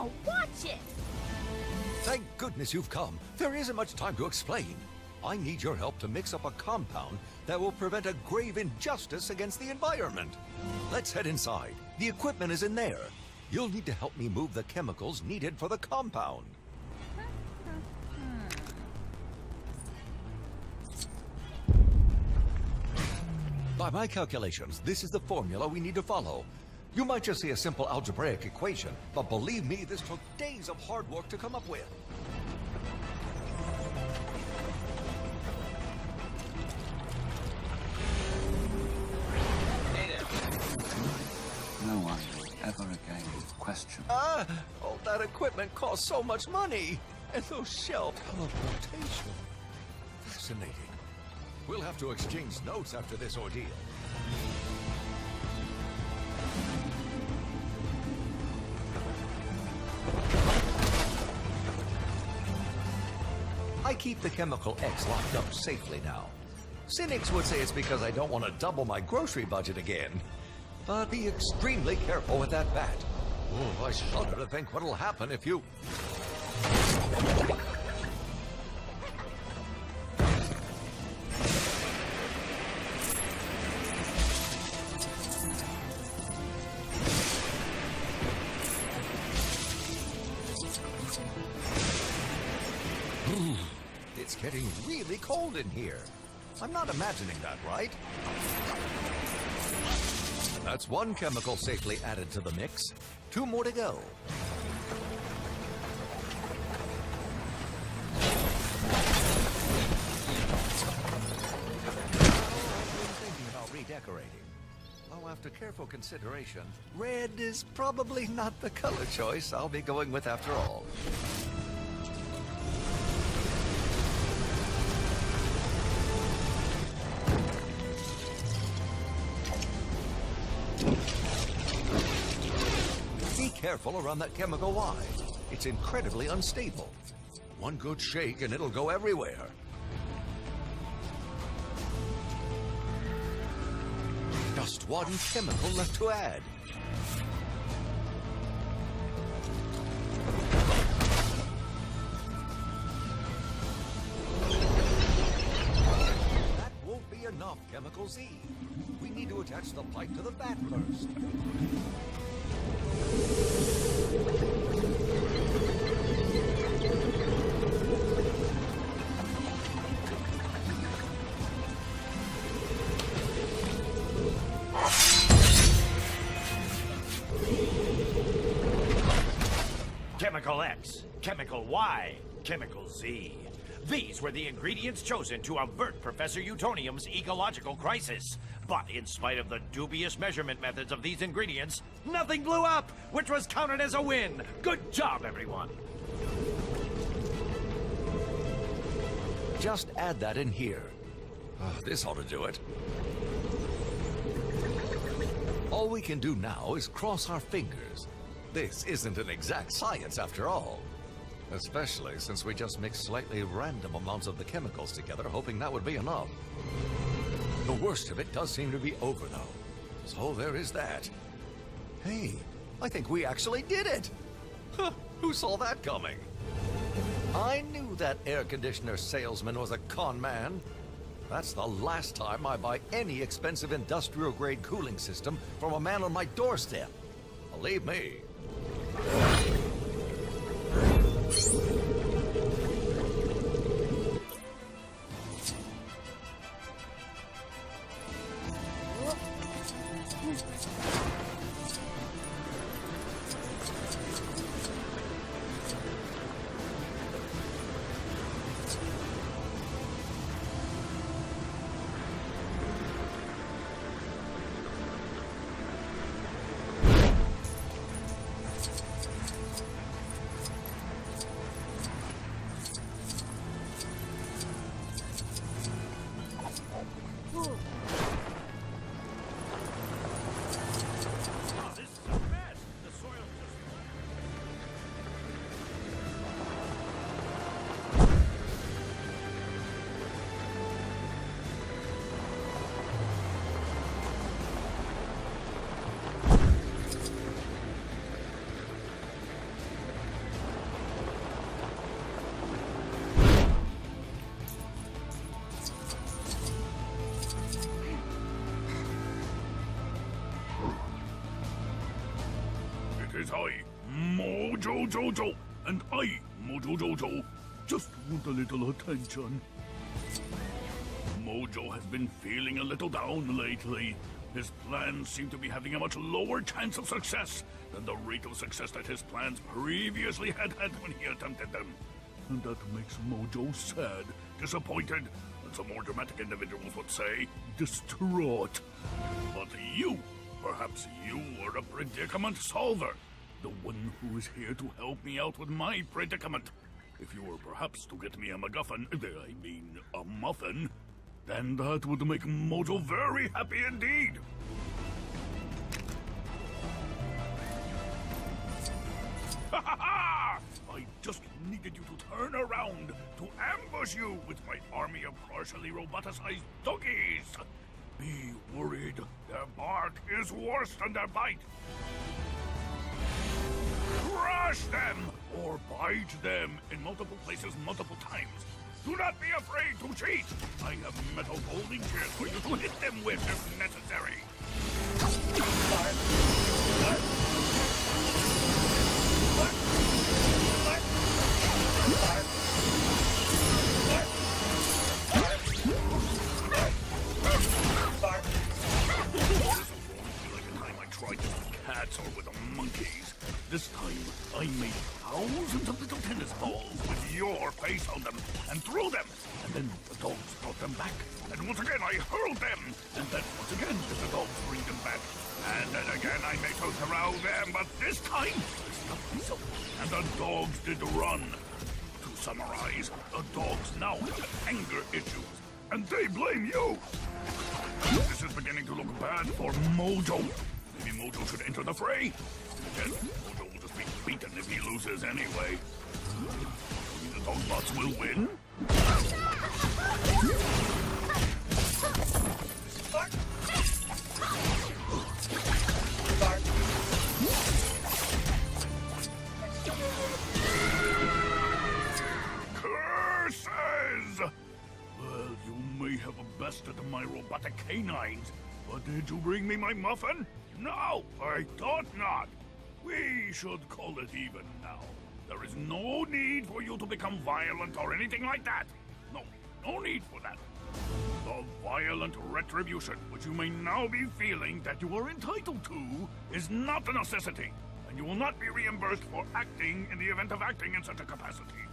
Now watch it! Thank goodness you've come. There isn't much time to explain. I need your help to mix up a compound that will prevent a grave injustice against the environment. Let's head inside. The equipment is in there. You'll need to help me move the chemicals needed for the compound. By my calculations, this is the formula we need to follow. You might just see a simple algebraic equation, but believe me, this took days of hard work to come up with. No one will ever again question. All that equipment costs so much money. And those shell teleportation. Fascinating. We'll have to exchange notes after this ordeal. I keep the Chemical X locked up safely now. Cynics would say it's because I don't want to double my grocery budget again. But be extremely careful with that bat. Oh, I shudder to think what'll happen if you... It's getting really cold in here. I'm not imagining that, right? That's one chemical safely added to the mix. 2 more to go. I've been thinking about redecorating. Though after careful consideration, red is probably not the color choice I'll be going with after all. Be careful around that chemical Y. It's incredibly unstable. One good shake and it'll go everywhere. Just one chemical left to add. That won't be enough, Chemical Z. We need to attach the pipe to the vat first. Chemical X, Chemical Y, Chemical Z. These were the ingredients chosen to avert Professor Utonium's ecological crisis. But in spite of the dubious measurement methods of these ingredients, nothing blew up, which was counted as a win. Good job, everyone. Just add that in here. This ought to do it. All we can do now is cross our fingers. This isn't an exact science after all. Especially since we just mixed slightly random amounts of the chemicals together, hoping that would be enough. The worst of it does seem to be over, though. So there is that. Hey, I think we actually did it! Huh, who saw that coming? I knew that air conditioner salesman was a con man. That's the last time I buy any expensive industrial-grade cooling system from a man on my doorstep. Believe me. is I, Mojo Jojo, and I, Mojo Jojo, just want a little attention. Mojo has been feeling a little down lately. His plans seem to be having a much lower chance of success than the rate of success that his plans previously had when he attempted them. And that makes Mojo sad, disappointed, and some more dramatic individuals would say, distraught. But you, perhaps you are a predicament solver. The one who is here to help me out with my predicament. If you were perhaps to get me a MacGuffin, a muffin, then that would make Mojo very happy indeed. Ha ha ha! I just needed you to turn around to ambush you with my army of partially roboticized doggies. Be worried. Their bark is worse than their bite. Crush them or bite them in multiple places multiple times. Do not be afraid to cheat! I have metal folding chairs for you to hit them with if necessary. Like the time I tried this with cats or with the monkeys. This time, I made thousands of little tennis balls with your face on them and threw them. And then the dogs brought them back. And once again, I hurled them. And then once again, did the dogs bring them back. And then again, I made to throw them. But this time, I stopped myself. And the dogs did run. To summarize, the dogs now have anger issues. And they blame you. This is beginning to look bad for Mojo. Maybe Mojo should enter the fray. Again, Mojo will just be beaten if he loses anyway. The Dogbots will win? Curses! Well, you may have bested my robotic canines, but did you bring me my muffin? No, I thought not. We should call it even now. There is no need for you to become violent or anything like that. No need for that. The violent retribution which you may now be feeling that you are entitled to is not a necessity, and you will not be reimbursed for acting in the event of acting in such a capacity.